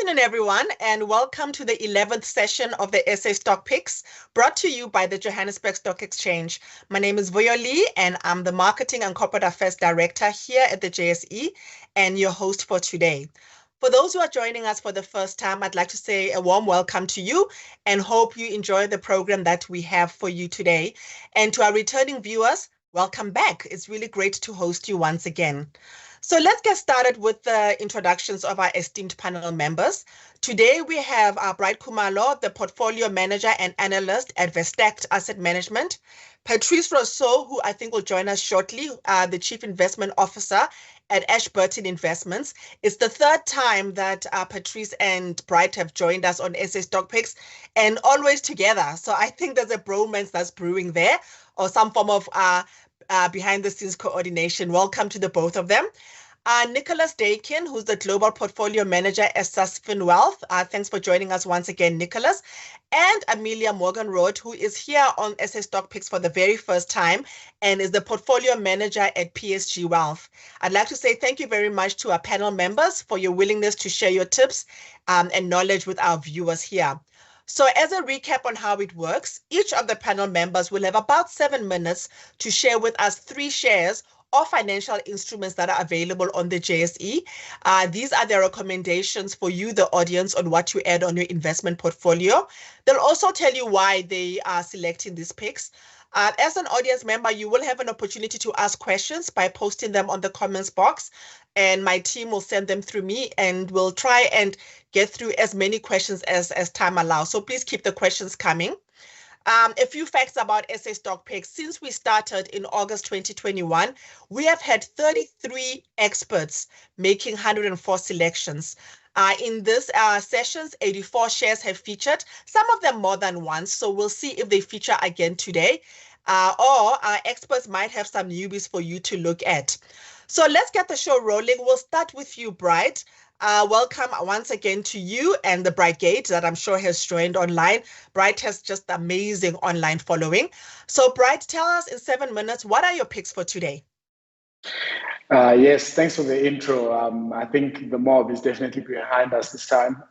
afternoon, everyone, and welcome to the 11th session of the SA Stock Picks, brought to you by the Johannesburg Stock Exchange. My name is Vuyo Lee, and I'm the Marketing and Corporate Affairs Director here at the JSE, and your host for today. For those who are joining us for the first time, I'd like to say a warm welcome to you and hope you enjoy the program that we have for you today. And to our returning viewers, welcome back. It's really great to host you once again. So let's get started with the introductions of our esteemed panel members. Today we have Bright Khumalo, the Portfolio Manager and Analyst at Vestact Asset Management. Patrice Russo, who I think will join us shortly, the Chief Investment Officer at Ashburton Investments. It's the third time that Patrice and Bright have joined us on SA Stock Picks, and always together. So I think there's a bromance that's brewing there, or some form of behind-the-scenes coordination. Welcome to the both of them. Nicholas Dakin, who's the Global Portfolio Manager at Susfin Wealth. Thanks for joining us once again, Nicholas. And Amelia Morgan, who is here on SA Stock Picks for the very first time and is the Portfolio Manager at PSG Wealth. I'd like to say thank you very much to our panel members for your willingness to share your tips and knowledge with our viewers here. So as a recap on how it works, each of the panel members will have about 7 minutes to share with us 3 shares or financial instruments that are available on the JSE. These are their recommendations for you, the audience, on what to add on your investment portfolio. They'll also tell you why they are selecting these picks. As an audience member, you will have an opportunity to ask questions by posting them on the comments box, and my team will send them through me, and we'll try and get through as many questions as time allows. So please keep the questions coming. A few facts about SA Stock Picks. Since we started in August 2021, we have had 33 experts making 104 selections. In this sessions, 84 shares have featured, some of them more than once. So we'll see if they feature again today, or experts might have some newbies for you to look at. So let's get the show rolling. We'll start with you, Bright. Welcome once again to you and the Bright Gate that I'm sure has joined online. Bright has just amazing online following. So Bright, tell us in 7 minutes, what are your picks for today? Yes, thanks for the intro. I think the mob is definitely behind us this time.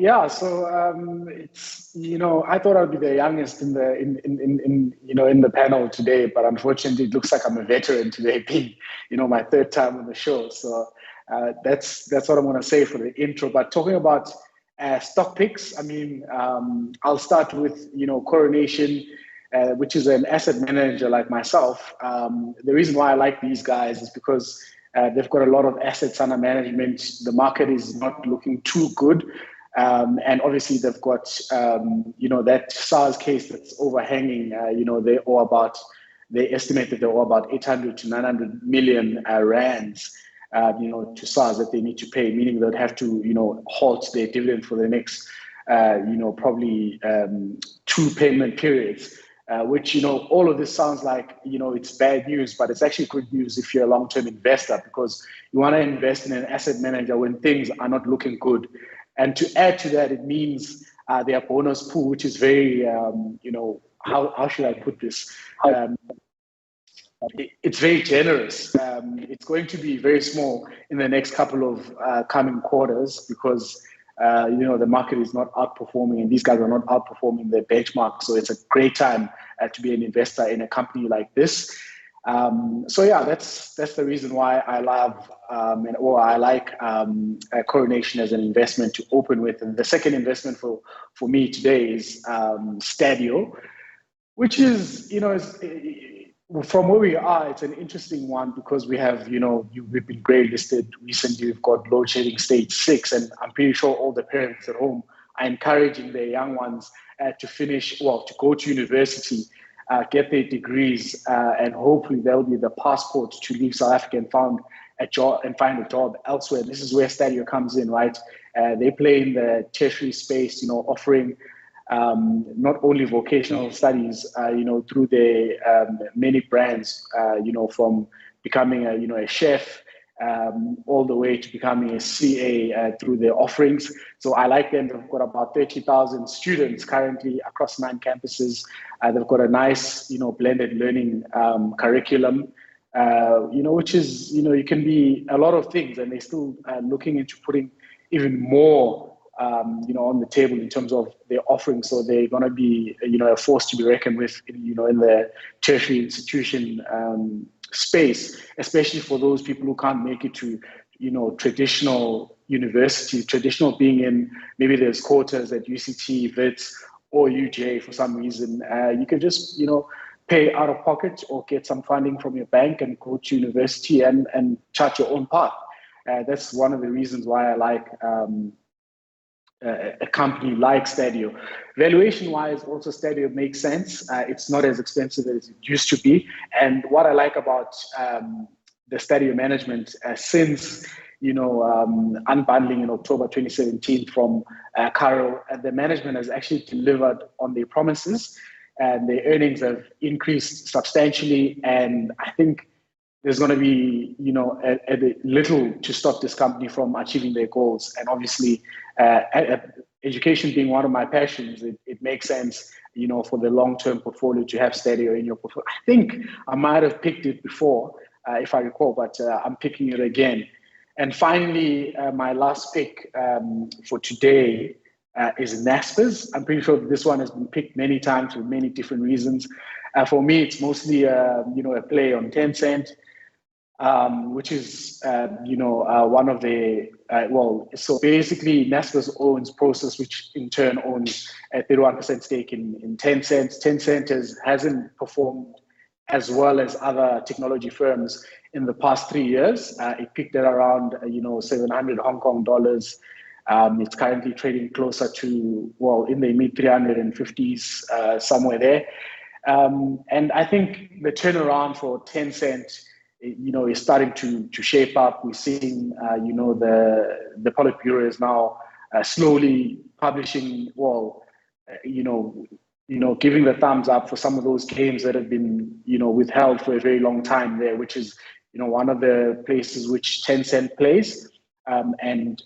It's I thought I'd be the youngest in the panel today, but unfortunately it looks like I'm a veteran today, being my 3rd time on the show. So that's what I'm going to say for the intro. But talking about stock picks, I'll start with Coronation, which is an asset manager like myself. The reason why I like these guys is because they've got a lot of assets under management. The market is not looking too good. And obviously they've got, that SARS case that's overhanging. They estimate that they owe about 800 to 900 million rands, to SARS that they need to pay, meaning they'd have to, halt their dividend for the next, probably 2 payment periods. Which, all of this sounds like, it's bad news, but it's actually good news if you're a long-term investor, because you want to invest in an asset manager when things are not looking good. And to add to that, it means their bonus pool, which is very, how should I put this? It's very generous. It's going to be very small in the next couple of coming quarters because, the market is not outperforming and these guys are not outperforming their benchmark. So it's a great time to be an investor in a company like this. That's the reason why I love I like Coronation as an investment to open with. And the second investment for me today is Stadio, which is, from where we are, it's an interesting one because we have, we've been grey listed recently. We've got load shedding stage 6, and I'm pretty sure all the parents at home are encouraging their young ones to go to university, get their degrees, and hopefully they'll be the passport to leave South Africa and find a job elsewhere. This is where Stadio comes in, right? They play in the tertiary space, offering not only vocational studies, through their many brands, from becoming a chef all the way to becoming a CA through their offerings. So I like them. They've got about 30,000 students currently across 9 campuses. They've got a nice, blended learning curriculum, which is, you can be a lot of things, and they're still looking into putting even more, on the table in terms of their offering. So they're going to be, a force to be reckoned with, in the tertiary institution space, especially for those people who can't make it to, traditional university, traditional being in, maybe there's quotas at UCT, WITS, or UJ for some reason. You can just, pay out of pocket or get some funding from your bank and go to university and chart your own path. That's one of the reasons why I like a company like Stadio. Valuation-wise, also Stadio makes sense. It's not as expensive as it used to be. And what I like about the Stadio management, since unbundling in October 2017 from Caro, the management has actually delivered on their promises, and their earnings have increased substantially. And I think there's going to be, a little to stop this company from achieving their goals. And obviously, education being one of my passions, it makes sense, for the long-term portfolio to have Stadio in your portfolio. I think I might have picked it before, if I recall, but I'm picking it again. And finally, my last pick for today is Naspers. I'm pretty sure this one has been picked many times for many different reasons. For me, it's mostly, a play on Tencent, which is, one of the, so basically Naspers owns Prosus, which in turn owns a 31% stake in Tencent. Tencent hasn't performed as well as other technology firms in the past 3 years. It peaked at around, 700 Hong Kong dollars. It's currently trading closer to, in the mid 350s, somewhere there. And I think the turnaround for Tencent, is starting to shape up. We're seeing, the Politburo is now slowly publishing, giving the thumbs up for some of those games that have been, withheld for a very long time there, which is, one of the places which Tencent plays. And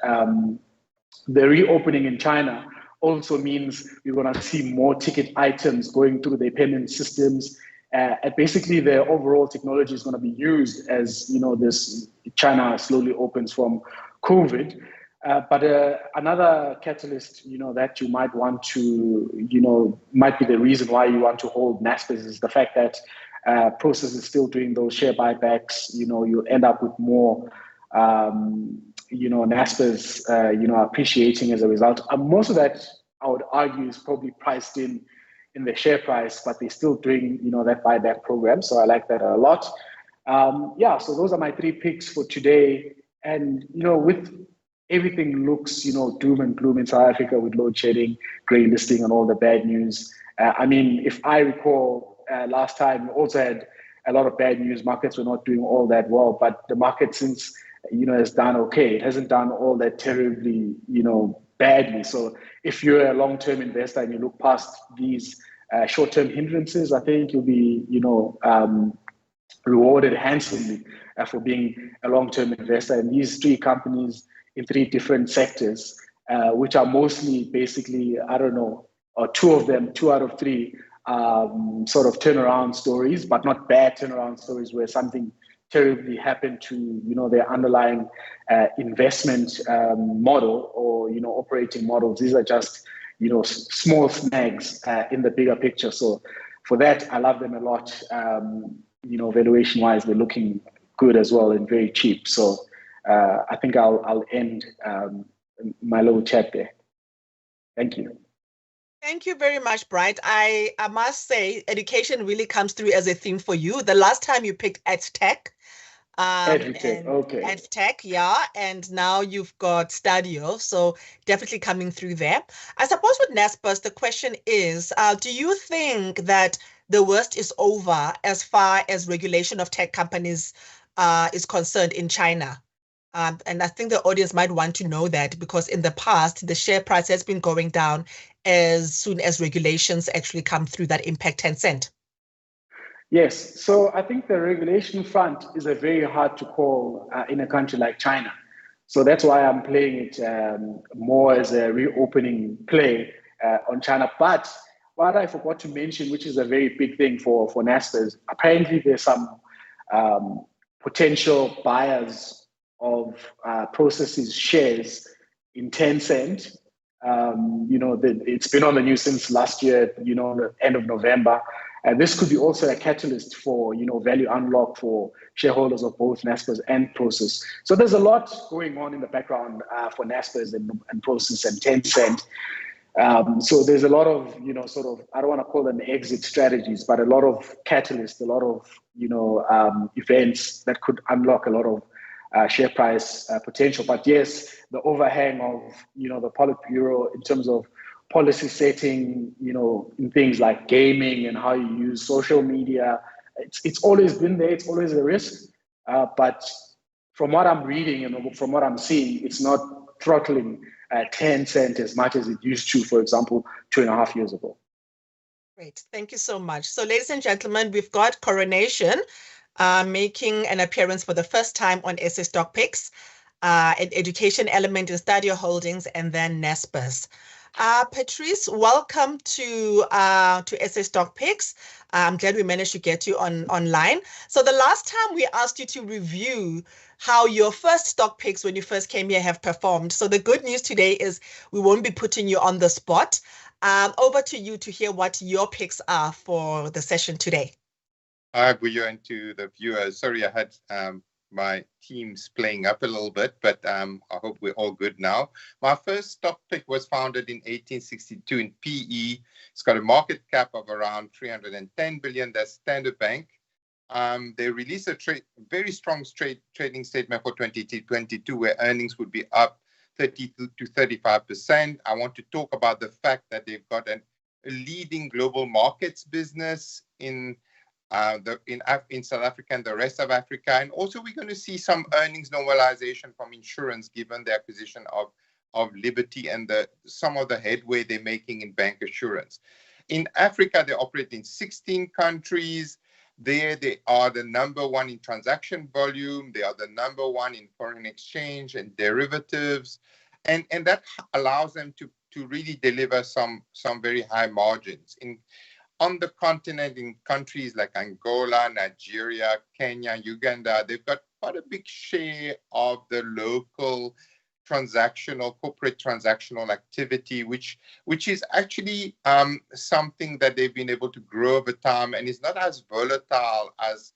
the reopening in China also means we're going to see more ticket items going through their payment systems. And basically, the overall technology is going to be used as this China slowly opens from COVID. But another catalyst, that you might want to, might be the reason why you want to hold Naspers is the fact that Prosus is still doing those share buybacks. You end up with more, Naspers, appreciating as a result. Most of that, I would argue, is probably priced in the share price, but they're still doing, that buyback program. So I like that a lot. So those are my 3 picks for today. And, with everything looks, doom and gloom in South Africa with load shedding, grey listing and all the bad news. If I recall last time, we also had a lot of bad news. Markets were not doing all that well, but the market since, has done okay. It hasn't done all that terribly, badly. So if you're a long-term investor and you look past these short-term hindrances, I think you'll be, rewarded handsomely for being a long-term investor in these 3 companies in 3 different sectors, which are mostly basically, or 2 of them, 2 out of 3, sort of turnaround stories, but not bad turnaround stories where something terribly happened to, their underlying investment model or, operating models. These are just, small snags in the bigger picture. So for that, I love them a lot. Valuation-wise, they're looking good as well and very cheap. So I think I'll end my little chat there. Thank you. Thank you very much, Bright. I must say, education really comes through as a theme for you. The last time you picked EdTech. Okay. EdTech, yeah. And now you've got Stadio. So definitely coming through there. I suppose with Naspers, the question is, do you think that the worst is over as far as regulation of tech companies is concerned in China? And I think the audience might want to know that because in the past, the share price has been going down as soon as regulations actually come through that impact Tencent. Yes, so I think the regulation front is a very hard to call in a country like China. So that's why I'm playing it more as a reopening play on China. But what I forgot to mention, which is a very big thing for Naspers, apparently there's some potential buyers of Prosus's shares in Tencent. It's been on the news since last year, the end of November. And this could be also a catalyst for, value unlock for shareholders of both Naspers and Prosus. So there's a lot going on in the background for Naspers and Prosus and Tencent. So there's a lot of, I don't want to call them exit strategies, but a lot of catalysts, a lot of, events that could unlock a lot of share price potential. But yes, the overhang of, the Politburo in terms of policy setting, in things like gaming and how you use social media, it's always been there. It's always a risk. But from what I'm reading and from what I'm seeing, it's not throttling 10 cents as much as it used to, for example, 2.5 years ago. Great. Thank you so much. So ladies and gentlemen, we've got Coronation making an appearance for the first time on SA Stock Picks, an education element in Stadio Holdings, and then Naspers. Patrice, welcome to SA Stock Picks. I'm glad we managed to get you online. So the last time we asked you to review how your first stock picks when you first came here have performed. So the good news today is we won't be putting you on the spot. Over to you to hear what your picks are for the session today. Hi, Buyo, and to the viewers. Sorry, I had my teams playing up a little bit, but I hope we're all good now. My first stock pick was founded in 1862 in PE. It's got a market cap of around 310 billion. That's Standard Bank. They released a very strong trading statement for 2022, where earnings would be up 30 to 35%. I want to talk about the fact that they've got a leading global markets business in South Africa and the rest of Africa. And also we're going to see some earnings normalization from insurance given the acquisition of Liberty and some of the headway they're making in bank assurance. In Africa, they operate in 16 countries. There they are the number one in transaction volume. They are the number one in foreign exchange and derivatives. And that allows them to really deliver some very high margins. On the continent, in countries like Angola, Nigeria, Kenya, Uganda, they've got quite a big share of the local corporate transactional activity, which is actually something that they've been able to grow over time and is not as volatile as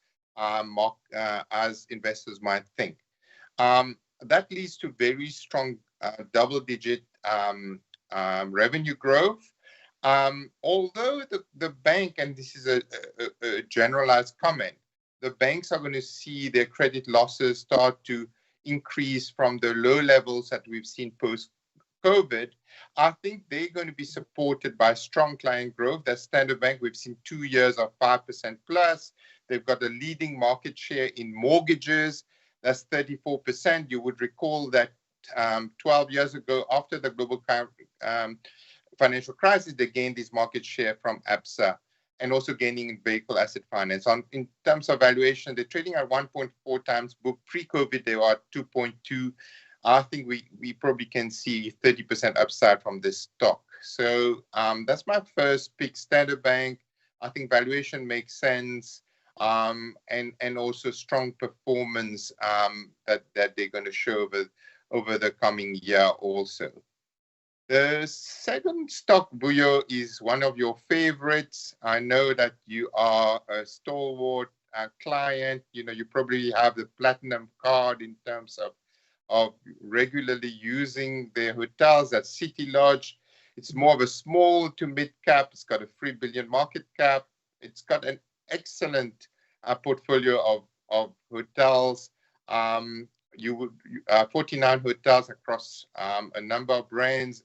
investors might think. That leads to very strong double-digit revenue growth. Although the bank, and this is a generalized comment, the banks are going to see their credit losses start to increase from the low levels that we've seen post-COVID. I think they're going to be supported by strong client growth. That's Standard Bank. We've seen 2 years of 5% plus. They've got a leading market share in mortgages. That's 34%. You would recall that 12 years ago, after the global financial crisis, they gained this market share from ABSA and also gaining in vehicle asset finance. In terms of valuation, they're trading at 1.4 times book. Pre-COVID, they were at 2.2. I think we probably can see 30% upside from this stock. So that's my first pick, Standard Bank. I think valuation makes sense, and also strong performance that they're going to show over the coming year also. The second stock, Buyo, is one of your favorites. I know that you are a stalwart client. You probably have the platinum card in terms of regularly using their hotels at City Lodge. It's more of a small to mid cap. It's got a 3 billion market cap. It's got an excellent portfolio of hotels. 49 hotels across a number of brands.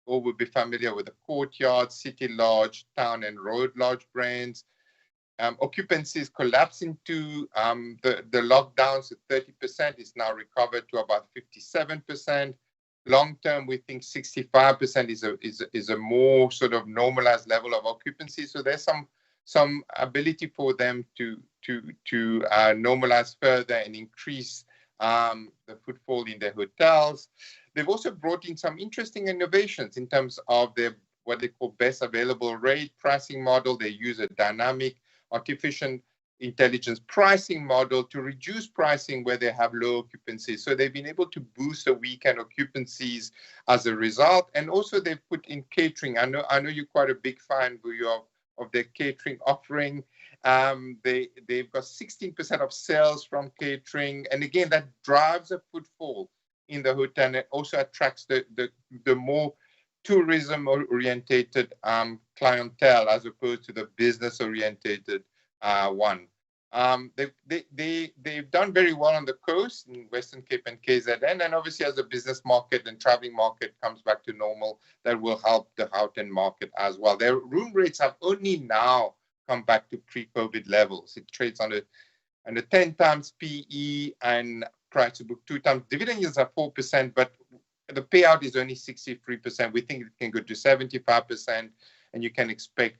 All would be familiar with the Courtyard, City Lodge, Town and Road Lodge brands. Occupancy is collapsing to the lockdowns at 30%. It's now recovered to about 57%. Long term, we think 65% is a more sort of normalized level of occupancy. So there's some ability for them to normalize further and increase the footfall in their hotels. They've also brought in some interesting innovations in terms of their what they call best available rate pricing model. They use a dynamic artificial intelligence pricing model to reduce pricing where they have low occupancy. So they've been able to boost the weekend occupancies as a result. And also they've put in catering. I know you're quite a big fan, Vuyo, of their catering offering. They've got 16% of sales from catering. And again, that drives a footfall in the hotel, and it also attracts the more tourism-orientated clientele as opposed to the business-orientated one. They've done very well on the coast in Western Cape and KZN, and obviously as the business market and traveling market comes back to normal, that will help the Gauteng market as well. Their room rates have only now come back to pre-COVID levels. It trades on a 10 times PE and price to book 2 times. Dividend yields are 4%, but the payout is only 63%. We think it can go to 75%, and you can expect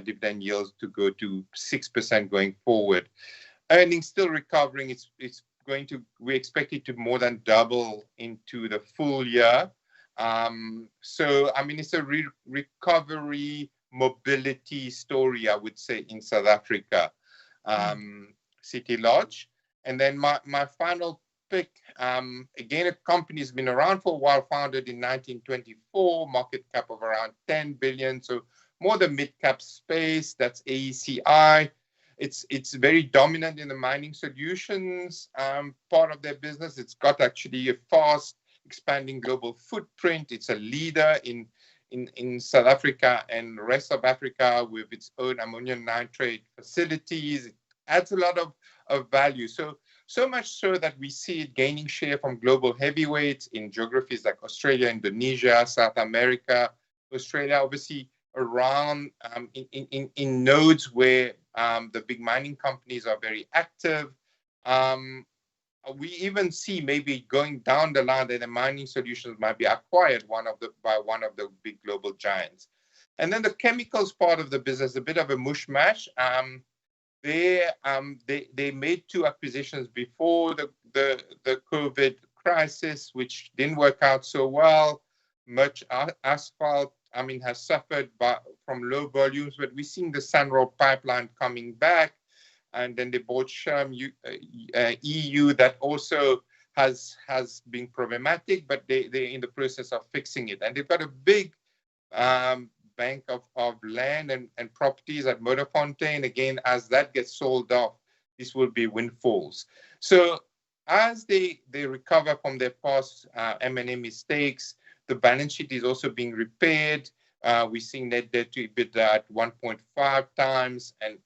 dividend yields to go to 6% going forward. Earnings still recovering. It's going to. We expect it to more than double into the full year. So I mean, it's a recovery mobility story, I would say, in South Africa. City Lodge, and then my final pick, again, a company has been around for a while, founded in 1924, market cap of around 10 billion, so more the mid-cap space. That's AECI. It's very dominant in the mining solutions part of their business. It's got actually a fast expanding global footprint. It's a leader in South Africa and the rest of Africa with its own ammonium nitrate facilities. It adds a lot of value. So much so that we see it gaining share from global heavyweights in geographies like Australia, Indonesia, South America, Australia, obviously around in nodes where the big mining companies are very active. We even see maybe going down the line that the mining solutions might be acquired by one of the big global giants. And then the chemicals part of the business, a bit of a mushmash. They made 2 acquisitions before the COVID crisis, which didn't work out so well. Much asphalt, I mean, has suffered from low volumes, but we're seeing the Sunroll pipeline coming back. And then they bought Sherm EU, that also has been problematic, but they're in the process of fixing it. And they've got a big bank of land and properties at Moederfontein. Again, as that gets sold off, this will be windfalls. So as they recover from their past M&A mistakes, the balance sheet is also being repaired. We're seeing net debt to EBITDA at 1.5 times, and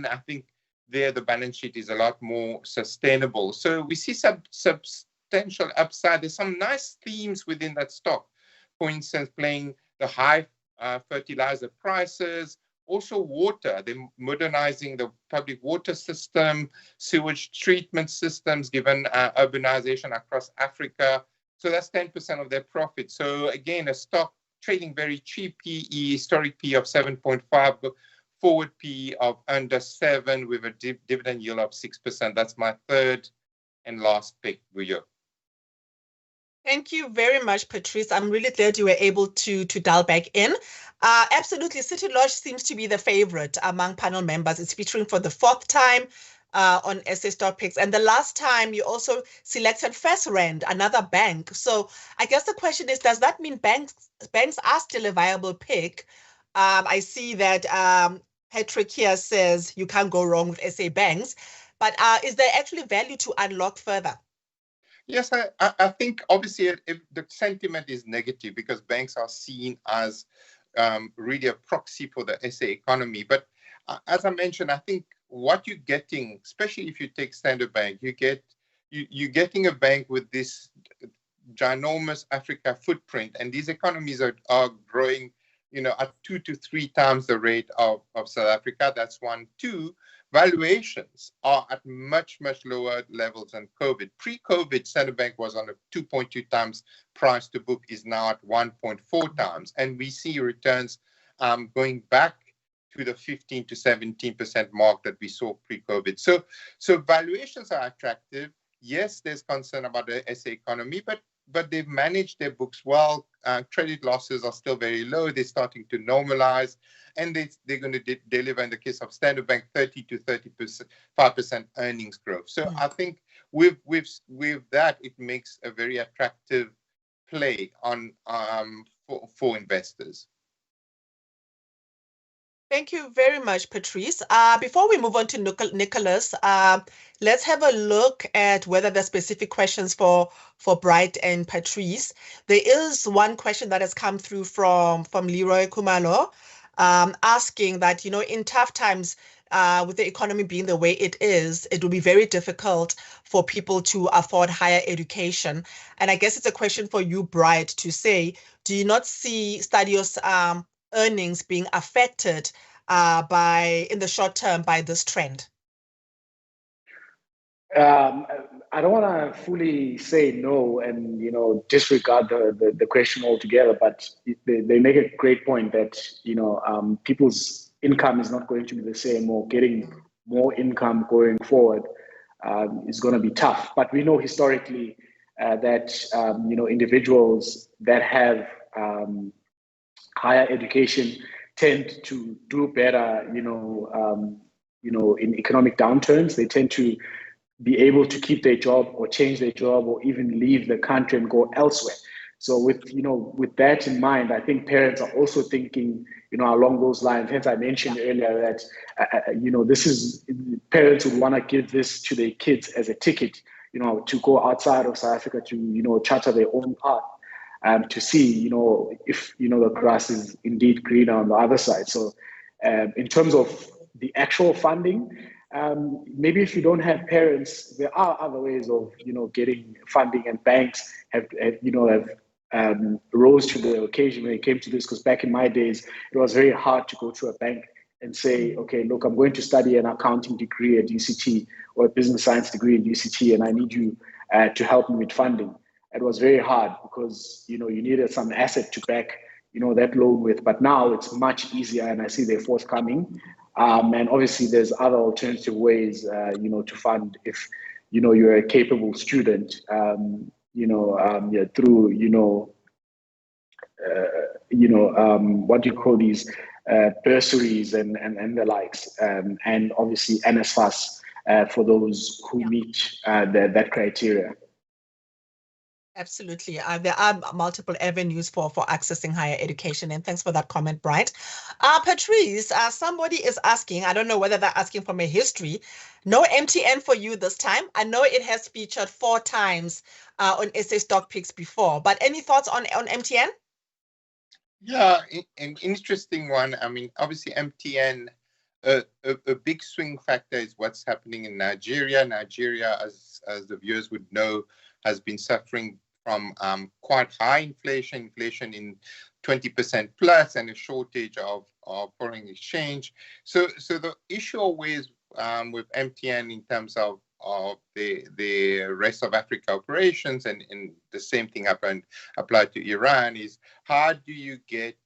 I think there the balance sheet is a lot more sustainable. So we see substantial upside. There's some nice themes within that stock. For instance, playing the high fertilizer prices, also water. They're modernizing the public water system, sewage treatment systems, given urbanization across Africa. So that's 10% of their profit. So again, a stock trading very cheap PE, historic PE of 7.5, forward PE of under 7 with a dividend yield of 6%. That's my third and last pick, Vuyo. Thank you very much, Patrice. I'm really glad you were able to dial back in. Absolutely, City Lodge seems to be the favorite among panel members. It's featuring for the 4th time on SA Stock Picks. And the last time you also selected FirstRand, another bank. So I guess the question is, does that mean banks are still a viable pick? I see that Patrick here says you can't go wrong with SA banks, but is there actually value to unlock further? Yes, I think obviously if the sentiment is negative because banks are seen as really a proxy for the SA economy. But as I mentioned, I think what you're getting, especially if you take Standard Bank, you're getting a bank with this ginormous Africa footprint, and these economies are growing, at 2 to 3 times the rate of South Africa. That's 1. 2, valuations are at much, much lower levels than COVID. Pre-COVID, Standard Bank was on a 2.2 times price to book, is now at 1.4 times. And we see returns going back to the 15 to 17% mark that we saw pre-COVID. So valuations are attractive. Yes, there's concern about the SA economy, but they've managed their books well. Credit losses are still very low. They're starting to normalize, and they're going to deliver, in the case of Standard Bank, 30 to 35% earnings growth. So I think with that, it makes a very attractive play on for investors. Thank you very much, Patrice. Before we move on to Nicholas, let's have a look at whether there are specific questions for Bright and Patrice. There is one question that has come through from Leroy Khumalo, asking that, you know, in tough times, with the economy being the way it is, it will be very difficult for people to afford higher education. And I guess it's a question for you, Bright, to say, do you not see Stadio's earnings being affected in the short term by this trend? I don't want to fully say no and, you know, disregard the question altogether, but they make a great point that, you know, people's income is not going to be the same, or getting more income going forward is going to be tough. But we know historically that, you know, individuals that have higher education tend to do better, you know, in economic downturns. They tend to be able to keep their job or change their job or even leave the country and go elsewhere. So with that in mind, I think parents are also thinking, you know, along those lines. Hence, I mentioned earlier that, you know, parents would want to give this to their kids as a ticket, you know, to go outside of South Africa to, you know, charter their own path, to see, you know, if, you know, the grass is indeed greener on the other side. So in terms of the actual funding, maybe if you don't have parents, there are other ways of, you know, getting funding, and banks have rose to the occasion when it came to this. Because back in my days, it was very hard to go to a bank and say, okay, look, I'm going to study an accounting degree at UCT or a business science degree at UCT, and I need you to help me with funding. It was very hard because, you know, you needed some asset to back, you know, that loan with. But now it's much easier, and I see they're forthcoming. And obviously, there's other alternative ways, you know, to fund if, you know, you're a capable student, you know, through, what do you call these, bursaries and the likes, and obviously NSFAS for those who meet that criteria. Absolutely. There are multiple avenues for accessing higher education. And thanks for that comment, Bright. Patrice, somebody is asking, I don't know whether they're asking from a history. No MTN for you this time. I know it has featured 4 times on SA Stock Picks before, but any thoughts on MTN? Yeah, an interesting one. I mean, obviously MTN, a big swing factor is what's happening in Nigeria. Nigeria, as the viewers would know, has been suffering from quite high inflation in 20% plus, and a shortage of foreign exchange. So the issue always with MTN in terms of the rest of Africa operations, and the same thing applied to Iran, is how do you get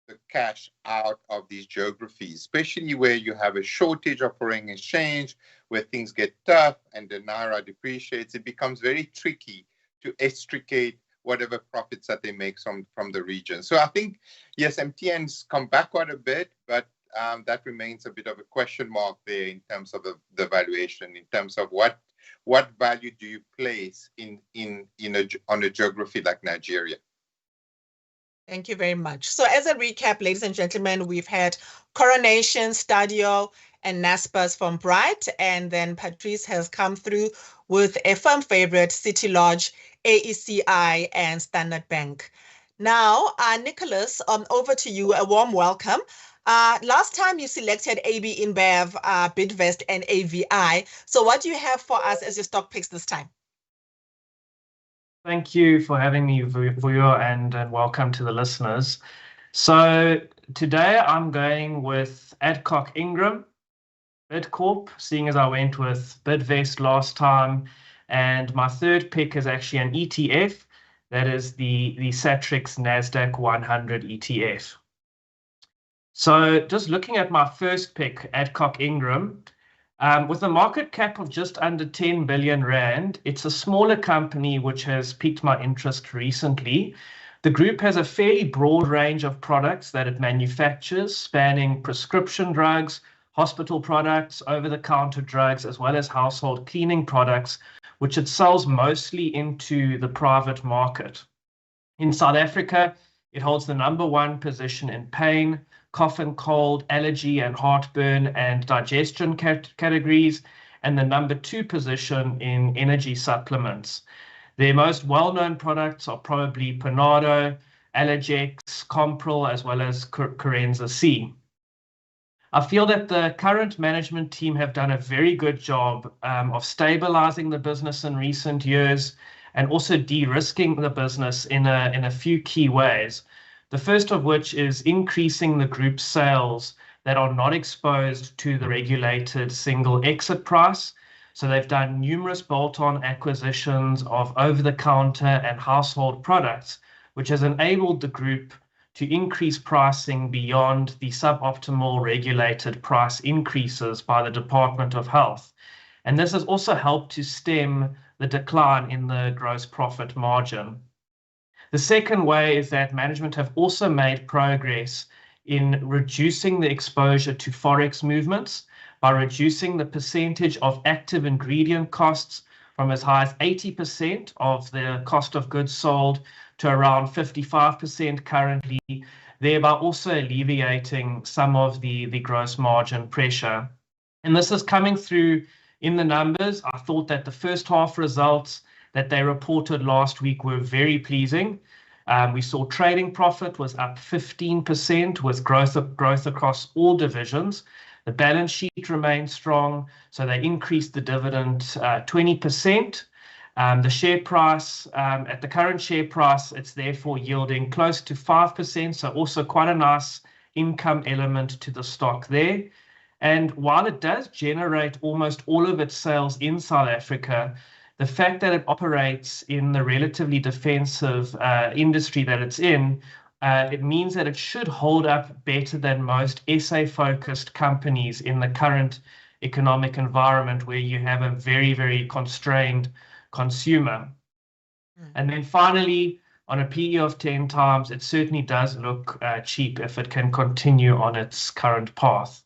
the cash out of these geographies, especially where you have a shortage of foreign exchange, where things get tough and the Naira depreciates. It becomes very tricky to extricate whatever profits that they make from the region. So I think, yes, MTN's come back quite a bit, but that remains a bit of a question mark there in terms of the valuation, in terms of what value do you place on a geography like Nigeria. Thank you very much. So as a recap, ladies and gentlemen, we've had Coronation, Stadio, and Naspers from Bright, and then Patrice has come through with a firm favorite, City Lodge, AECI, and Standard Bank. Now, Nicholas, over to you. A warm welcome. Last time you selected AB InBev, Bidvest, and AVI. So what do you have for us as your stock picks this time? Thank you for having me, Vuyo, and welcome to the listeners. So today I'm going with Adcock Ingram, Bidcorp, seeing as I went with Bidvest last time. And my third pick is actually an ETF. That is the Satrix NASDAQ 100 ETF. So just looking at my first pick, Adcock Ingram, With a market cap of just under 10 billion rand, it's a smaller company which has piqued my interest recently. The group has a fairly broad range of products that it manufactures, spanning prescription drugs, hospital products, over-the-counter drugs, as well as household cleaning products, which it sells mostly into the private market. In South Africa, it holds the #1 position in pain, cough and cold, allergy and heartburn and digestion categories, and the #2 position in energy supplements. Their most well-known products are probably Panado, Allergex, Compril, as well as Corenza C. I feel that the current management team have done a very good job of stabilizing the business in recent years and also de-risking the business in a few key ways. The first of which is increasing the group's sales that are not exposed to the regulated single exit price. So they've done numerous bolt-on acquisitions of over-the-counter and household products, which has enabled the group to increase pricing beyond the suboptimal regulated price increases by the Department of Health. And this has also helped to stem the decline in the gross profit margin. The second way is that management have also made progress in reducing the exposure to Forex movements by reducing the percentage of active ingredient costs from as high as 80% of the cost of goods sold to around 55% currently, thereby also alleviating some of the gross margin pressure. And this is coming through in the numbers. I thought that the first half results that they reported last week were very pleasing. We saw trading profit was up 15% with growth across all divisions. The balance sheet remained strong, so they increased the dividend 20%. The share price, at the current share price, it's therefore yielding close to 5%, so also quite a nice income element to the stock there. And while it does generate almost all of its sales in South Africa, the fact that it operates in the relatively defensive industry that it's in, it means that it should hold up better than most SA-focused companies in the current economic environment where you have a very, very constrained consumer. And then finally, on a PE of 10 times, it certainly does look cheap if it can continue on its current path.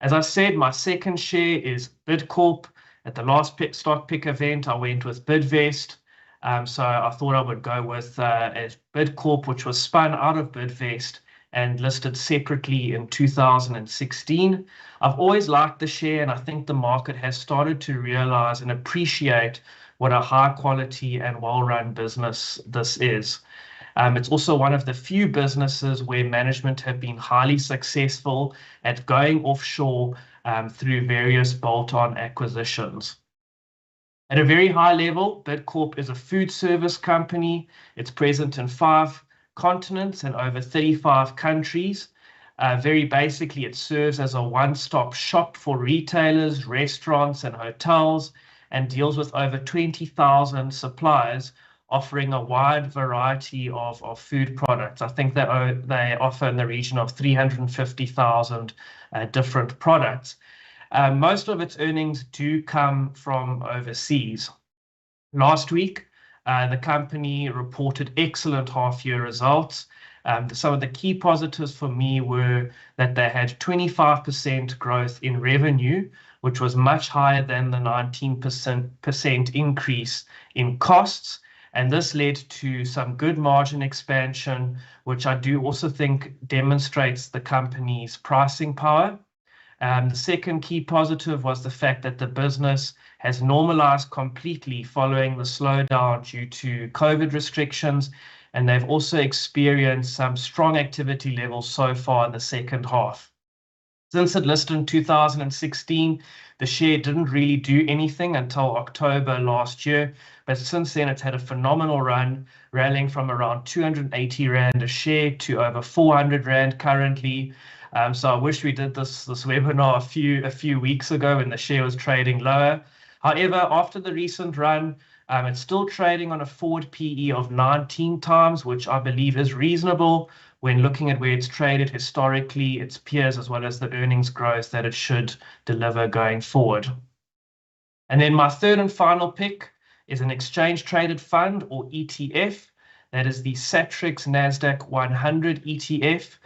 As I said, my second share is Bidcorp. At the last stock pick event, I went with Bidvest. So I thought I would go with Bidcorp, which was spun out of Bidvest and listed separately in 2016. I've always liked the share, and I think the market has started to realize and appreciate what a high quality and well-run business this is. It's also one of the few businesses where management have been highly successful at going offshore through various bolt-on acquisitions. At a very high level, Bidcorp is a food service company. It's present in 5 continents and over 35 countries. Very basically, it serves as a one-stop shop for retailers, restaurants, and hotels, and deals with over 20,000 suppliers, offering a wide variety of food products. I think that they offer in the region of 350,000 different products. Most of its earnings do come from overseas. Last week, the company reported excellent half-year results. Some of the key positives for me were that they had 25% growth in revenue, which was much higher than the 19% increase in costs. And this led to some good margin expansion, which I do also think demonstrates the company's pricing power. The second key positive was the fact that the business has normalized completely following the slowdown due to COVID restrictions, and they've also experienced some strong activity levels so far in the second half. Since it listed in 2016, the share didn't really do anything until October last year, but since then it's had a phenomenal run, rallying from around 280 Rand a share to over 400 Rand currently. So I wish we did this webinar a few weeks ago when the share was trading lower. However, after the recent run, it's still trading on a forward PE of 19 times, which I believe is reasonable when looking at where it's traded historically, its peers, as well as the earnings growth that it should deliver going forward. And then my third and final pick is an exchange traded fund, or ETF. That is the Satrix NASDAQ 100 ETF.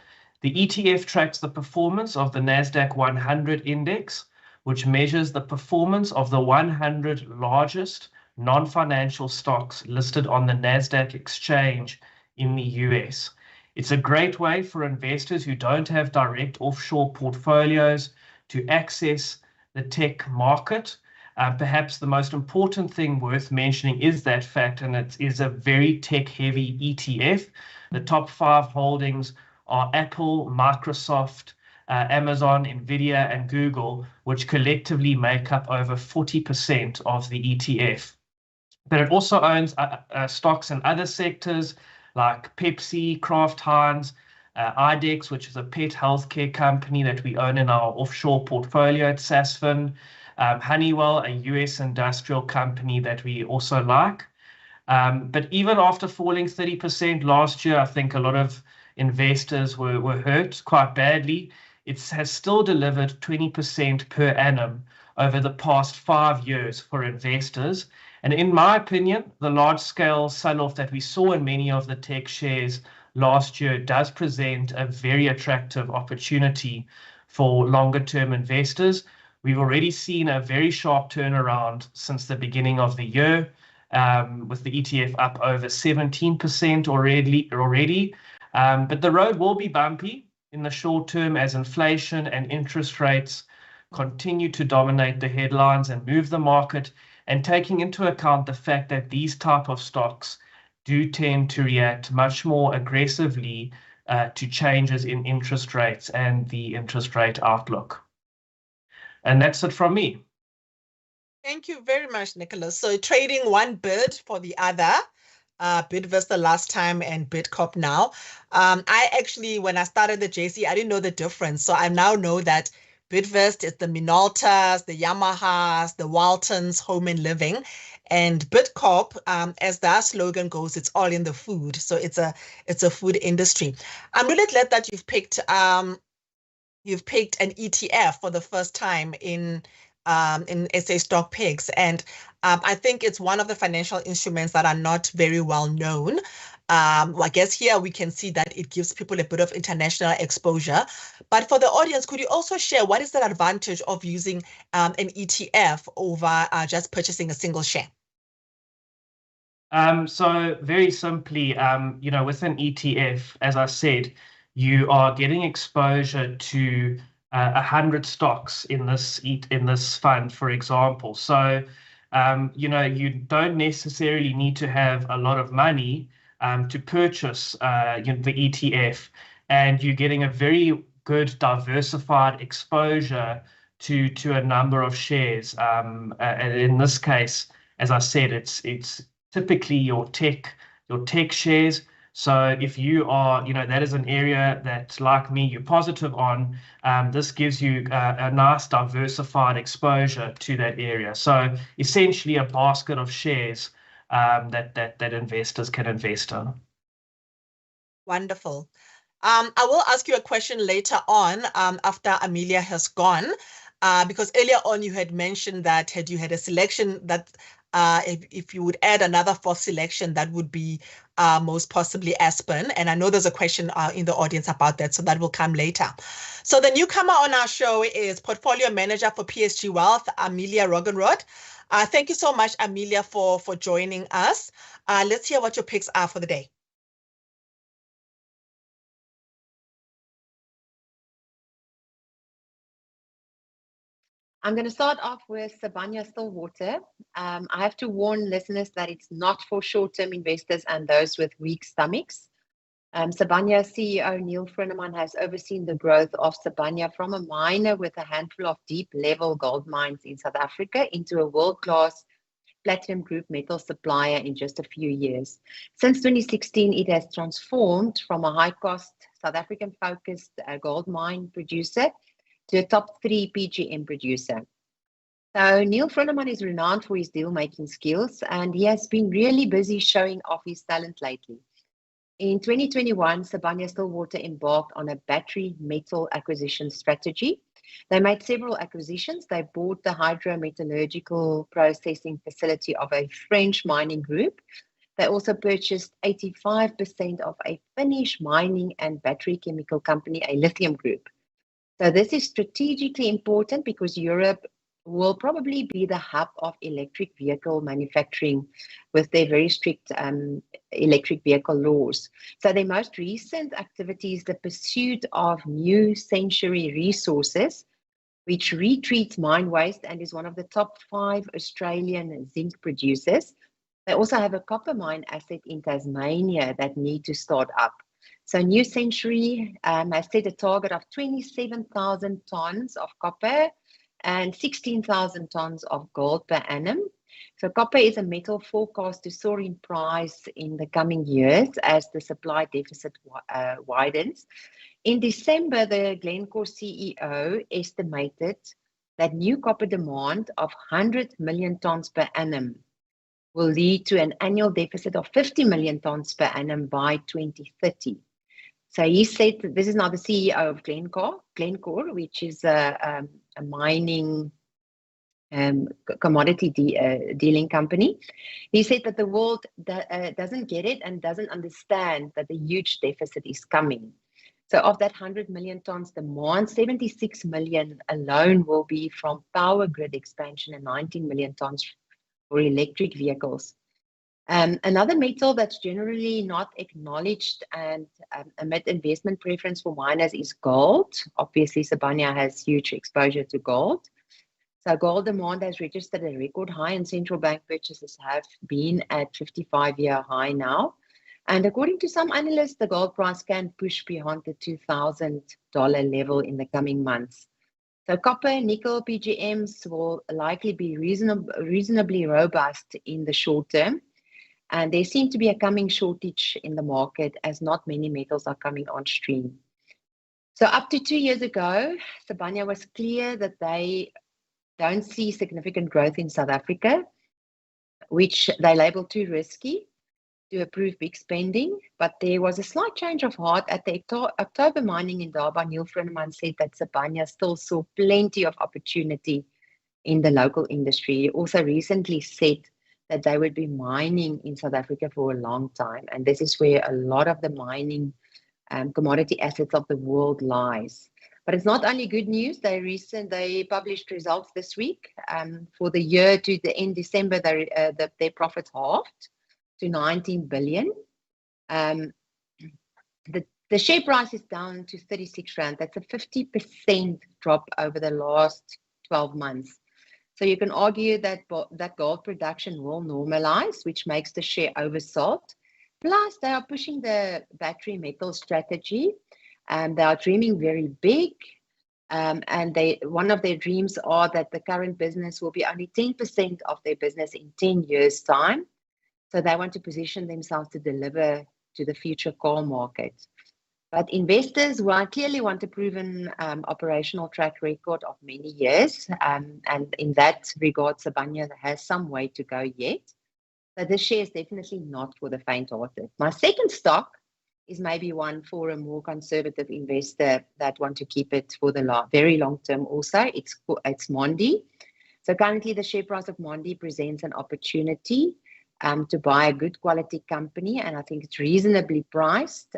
The ETF tracks the performance of the NASDAQ 100 index, which measures the performance of the 100 largest non-financial stocks listed on the NASDAQ exchange in the US. It's a great way for investors who don't have direct offshore portfolios to access the tech market. Perhaps the most important thing worth mentioning is that fact, and it is a very tech-heavy ETF. The top 5 holdings are Apple, Microsoft, Amazon, Nvidia, and Google, which collectively make up over 40% of the ETF. But it also owns stocks in other sectors like Pepsi, Kraft Heinz, IDEX, which is a pet healthcare company that we own in our offshore portfolio at Sasfin, Honeywell, a US industrial company that we also like. But even after falling 30% last year, I think a lot of investors were hurt quite badly. It has still delivered 20% per annum over the past 5 years for investors. And in my opinion, the large-scale sell-off that we saw in many of the tech shares last year does present a very attractive opportunity for longer-term investors. We've already seen a very sharp turnaround since the beginning of the year, with the ETF up over 17% already. But the road will be bumpy in the short term as inflation and interest rates continue to dominate the headlines and move the market, and taking into account the fact that these type of stocks do tend to react much more aggressively to changes in interest rates and the interest rate outlook. And that's it from me. Thank you very much, Nicholas. So trading one bid for the other, Bidvest the last time and Bidcorp now. I actually, when I started the JSE, I didn't know the difference. So I now know that Bidvest is the Minoltas, the Yamahas, the Waltons, Home and Living. And Bidcorp, as their slogan goes, it's all in the food. So it's a food industry. I'm really glad that you've picked an ETF for the first time in SA Stock Picks. And I think it's one of the financial instruments that are not very well known. I guess here we can see that it gives people a bit of international exposure. But for the audience, could you also share what is the advantage of using an ETF over just purchasing a single share? So very simply, with an ETF, as I said, you are getting exposure to 100 stocks in this fund, for example. So, you don't necessarily need to have a lot of money to purchase the ETF, and you're getting a very good diversified exposure to a number of shares. And in this case, as I said, it's typically your tech shares. So if you are, that is an area that, like me, you're positive on, this gives you a nice diversified exposure to that area. So essentially a basket of shares that investors can invest in. Wonderful. I will ask you a question later on after Amelia has gone, because earlier on you had mentioned that had you had a selection that if you would add another fourth selection, that would be most possibly Aspen. And I know there's a question in the audience about that, so that will come later. So the newcomer on our show is Portfolio Manager for PSG Wealth, Amelia Morgan. Thank you so much, Amelia, for joining us. Let's hear what your picks are for the day. I'm going to start off with Sibanye-Stillwater. I have to warn listeners that it's not for short-term investors and those with weak stomachs. Sibanye CEO Neil Frenneman has overseen the growth of Sibanye from a miner with a handful of deep-level gold mines in South Africa into a world-class platinum group metal supplier in just a few years. Since 2016, it has transformed from a high-cost South African-focused gold mine producer to a top 3 PGM producer. So Neil Frenneman is renowned for his deal-making skills, and he has been really busy showing off his talent lately. In 2021, Sibanye-Stillwater embarked on a battery metal acquisition strategy. They made several acquisitions. They bought the hydrometallurgical processing facility of a French mining group. They also purchased 85% of a Finnish mining and battery chemical company, a lithium group. So this is strategically important because Europe will probably be the hub of electric vehicle manufacturing with their very strict electric vehicle laws. So their most recent activities, the pursuit of new century resources, which retreats mine waste and is one of the top 5 Australian zinc producers. They also have a copper mine asset in Tasmania that need to start up. So New Century has set a target of 27,000 tonnes of copper and 16,000 tonnes of gold per annum. So copper is a metal forecast to soar in price in the coming years as the supply deficit widens. In December, the Glencore CEO estimated that new copper demand of 100 million tonnes per annum will lead to an annual deficit of 50 million tonnes per annum by 2030. So he said that this is now the CEO of Glencore, which is a mining commodity dealing company. He said that the world doesn't get it and doesn't understand that the huge deficit is coming. So of that 100 million tonnes demand, 76 million alone will be from power grid expansion and 19 million tonnes for electric vehicles. Another metal that's generally not acknowledged and amid investment preference for miners is gold. Obviously, Sibanye has huge exposure to gold. So gold demand has registered a record high and central bank purchases have been at 55-year high now. And according to some analysts, the gold price can push beyond the $2,000 level in the coming months. So copper, nickel, PGMs will likely be reasonably robust in the short term. And there seems to be a coming shortage in the market as not many metals are coming on stream. So up to 2 years ago, Sibanye was clear that they don't see significant growth in South Africa, which they labeled too risky to approve big spending. But there was a slight change of heart at the October mining in Durban. Neil Frenneman said that Sibanye still saw plenty of opportunity in the local industry. He also recently said that they would be mining in South Africa for a long time. And this is where a lot of the mining commodity assets of the world lies. But it's not only good news. They published results this week. For the year to the end December, their profits halved to 19 billion. The share price is down to 36 Rand. That's a 50% drop over the last 12 months. So you can argue that gold production will normalize, which makes the share oversold. Plus, they are pushing the battery metal strategy. They are dreaming very big. And one of their dreams are that the current business will be only 10% of their business in 10 years' time. So they want to position themselves to deliver to the future car market. But investors clearly want a proven operational track record of many years. And in that regard, Sibanye has some way to go yet. But this share is definitely not for the faint-hearted. My second stock is maybe one for a more conservative investor that want to keep it for the very long term also. It's Mondi. So currently the share price of Mondi presents an opportunity to buy a good quality company. And I think it's reasonably priced.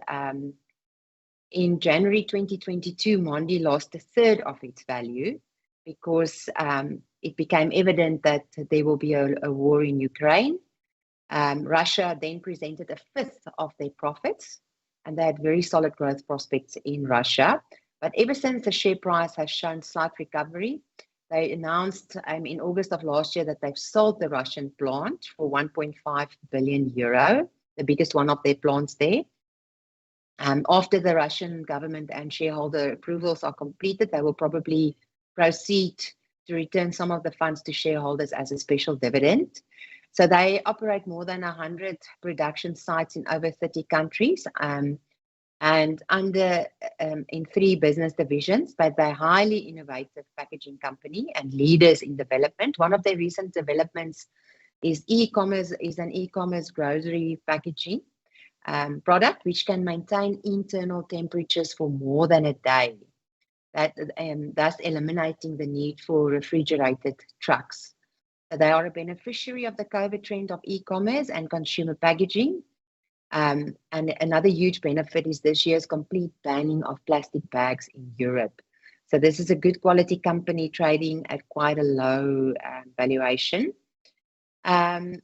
In January 2022, Mondi lost a third of its value because it became evident that there will be a war in Ukraine. Russia then presented a fifth of their profits, and they had very solid growth prospects in Russia. But ever since the share price has shown slight recovery, they announced in August of last year that they've sold the Russian plant for 1.5 billion euro, the biggest one of their plants there. After the Russian government and shareholder approvals are completed, they will probably proceed to return some of the funds to shareholders as a special dividend. So they operate more than 100 production sites in over 30 countries and in 3 business divisions, but they're highly innovative packaging company and leaders in development. One of their recent developments is an e-commerce grocery packaging. product which can maintain internal temperatures for more than a day, thus eliminating the need for refrigerated trucks. So they are a beneficiary of the COVID trend of e-commerce and consumer packaging. And another huge benefit is this year's complete banning of plastic bags in Europe. So this is a good quality company trading at quite a low valuation. And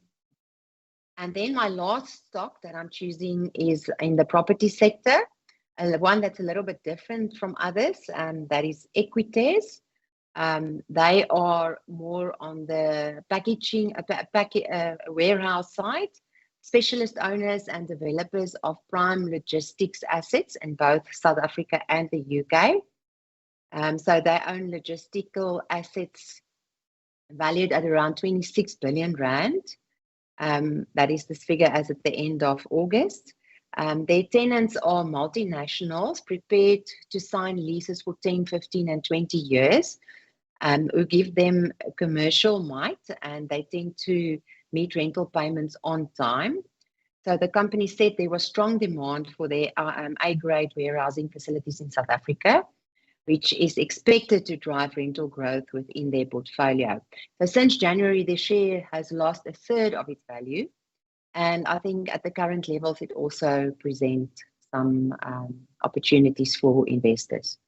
then my last stock that I'm choosing is in the property sector, one that's a little bit different from others, that is Equites. They are more on the packaging, warehouse side, specialist owners and developers of prime logistics assets in both South Africa and the UK. So they own logistical assets valued at around 26 billion rand. That is this figure as at the end of August. Their tenants are multinationals prepared to sign leases for 10, 15 and 20 years, who give them commercial might, and they tend to meet rental payments on time. So the company said there was strong demand for their A-grade warehousing facilities in South Africa, which is expected to drive rental growth within their portfolio. So since January, the share has lost a third of its value. And I think at the current levels, it also presents some opportunities for investors.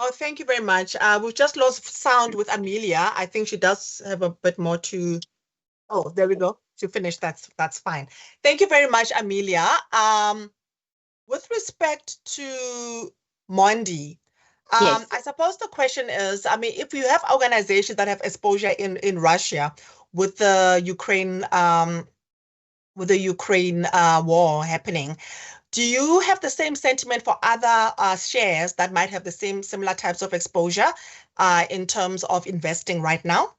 Oh, thank you very much. We've just lost sound with Amelia. I think she does have a bit more to. Oh, there we go. She finished. That's fine. Thank you very much, Amelia. With respect to Mondi, Yes. I suppose the question is, I mean, if you have organizations that have exposure in Russia with the Ukraine war happening, do you have the same sentiment for other shares that might have the similar types of exposure in terms of investing right now?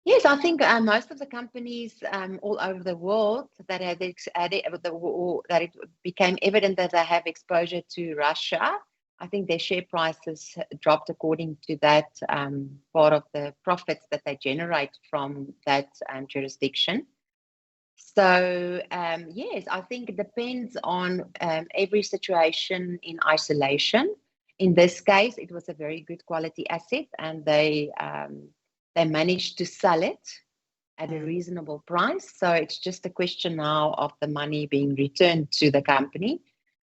Yes, I think most of the companies all over the world that that it became evident that they have exposure to Russia, I think their share prices dropped according to that part of the profits that they generate from that jurisdiction. So yes, I think it depends on every situation in isolation. In this case, it was a very good quality asset, and they managed to sell it at a reasonable price. So it's just a question now of the money being returned to the company.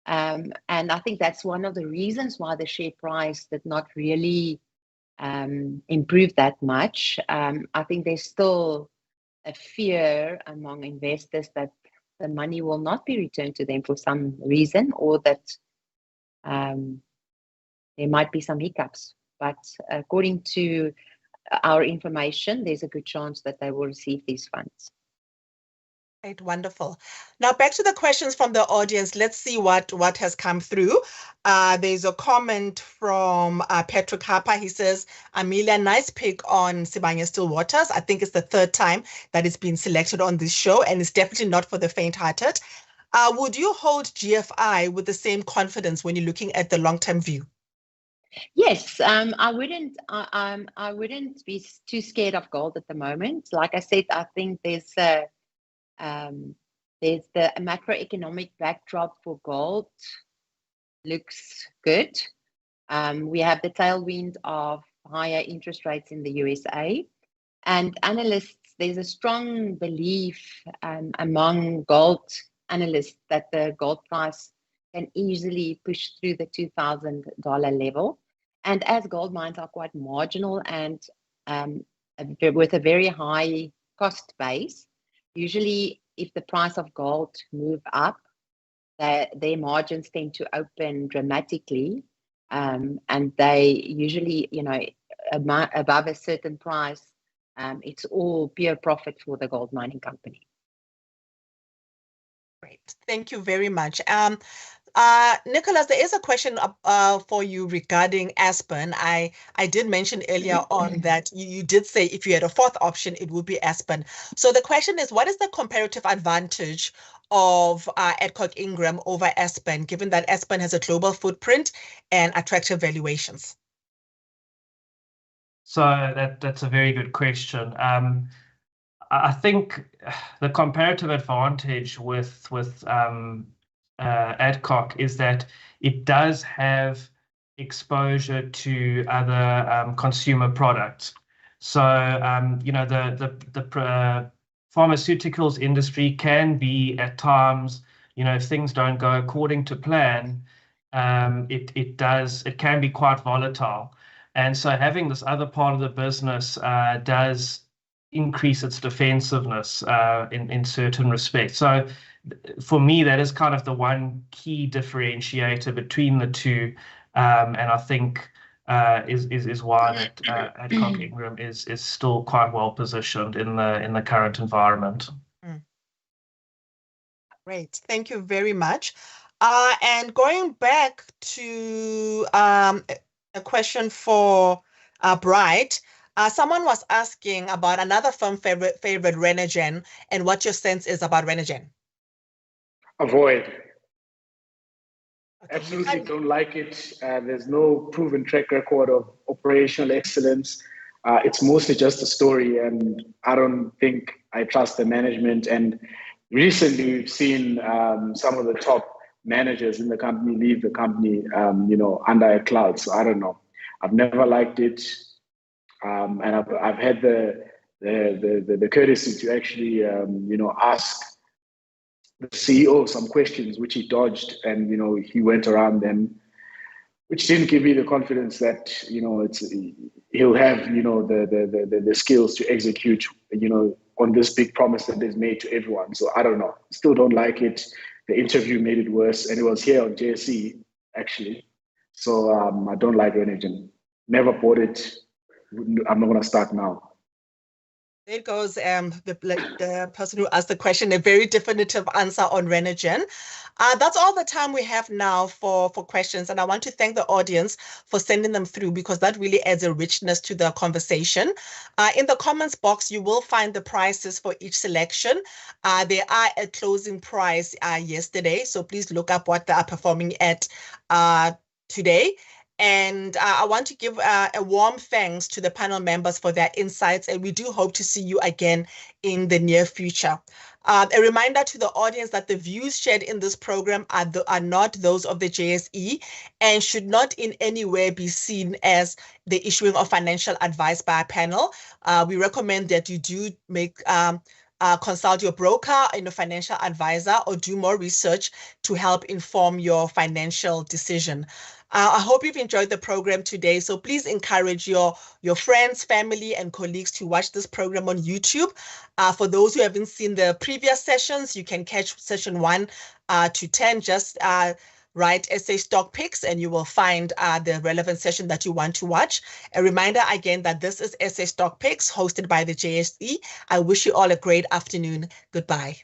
And I think that's one of the reasons why the share price did not really improve that much. I think there's still a fear among investors that the money will not be returned to them for some reason, or that there might be some hiccups. But according to our information, there's a good chance that they will receive these funds. Right, wonderful. Now back to the questions from the audience. Let's see what has come through. There's a comment from Patrick Harper. He says, Amelia, nice pick on Sibanye-Stillwater. I think it's the third time that it's been selected on this show, and it's definitely not for the faint-hearted. Would you hold GFI with the same confidence when you're looking at the long-term view? Yes, I wouldn't be too scared of gold at the moment. Like I said, I think there's the macroeconomic backdrop for gold looks good. We have the tailwind of higher interest rates in the USA, and analysts, there's a strong belief among gold analysts that the gold price can easily push through the $2,000 level. And as gold mines are quite marginal and with a very high cost base, usually if the price of gold move up, their margins tend to open dramatically, and they usually, above a certain price, it's all pure profit for the gold mining company. Great, thank you very much. Nicholas, there is a question for you regarding Aspen. I did mention earlier on that you did say if you had a fourth option, it would be Aspen. So the question is, what is the comparative advantage of Adcock Ingram over Aspen, given that Aspen has a global footprint and attractive valuations? So that's a very good question. I think the comparative advantage with Adcock is that it does have exposure to other consumer products. So the pharmaceuticals industry can be at times, if things don't go according to plan, it can be quite volatile. And so having this other part of the business does increase its defensiveness in certain respects. So for me, that is kind of the one key differentiator between the two, and I think is why that Adcock Ingram is still quite well positioned in the current environment. Great, thank you very much. And going back to a question for Bright. Someone was asking about another firm favorite, Renergen, and what your sense is about Renergen. Avoid. Okay. Absolutely don't like it. There's no proven track record of operational excellence. It's mostly just a story, and I don't think I trust the management. And recently, we've seen some of the top managers in the company leave the company, under a cloud. So I don't know. I've never liked it. And I've had the courtesy to actually ask the CEO some questions which he dodged, and he went around them, which didn't give me the confidence that he'll have the skills to execute on this big promise that is made to everyone. So I don't know. Still don't like it. The interview made it worse, and it was here on JSE actually. So I don't like Renergen. Never bought it. I'm not going to start now. There goes the person who asked the question, a very definitive answer on Renergen. That's all the time we have now for questions. And I want to thank the audience for sending them through, because that really adds a richness to the conversation. In the comments box, you will find the prices for each selection. They are at closing price yesterday. So please look up what they are performing at today. And I want to give a warm thanks to the panel members for their insights, and we do hope to see you again in the near future. A reminder to the audience that the views shared in this program are not those of the JSE and should not in any way be seen as the issuing of financial advice by a panel. We recommend that you do consult your broker and a financial advisor, or do more research to help inform your financial decision. I hope you've enjoyed the program today. So please encourage your friends, family, and colleagues to watch this program on YouTube. For those who haven't seen the previous sessions, you can catch session 1 to 10. Just write SA Stock Picks and you will find the relevant session that you want to watch. A reminder again that this is SA Stock Picks hosted by the JSE. I wish you all a great afternoon. Goodbye.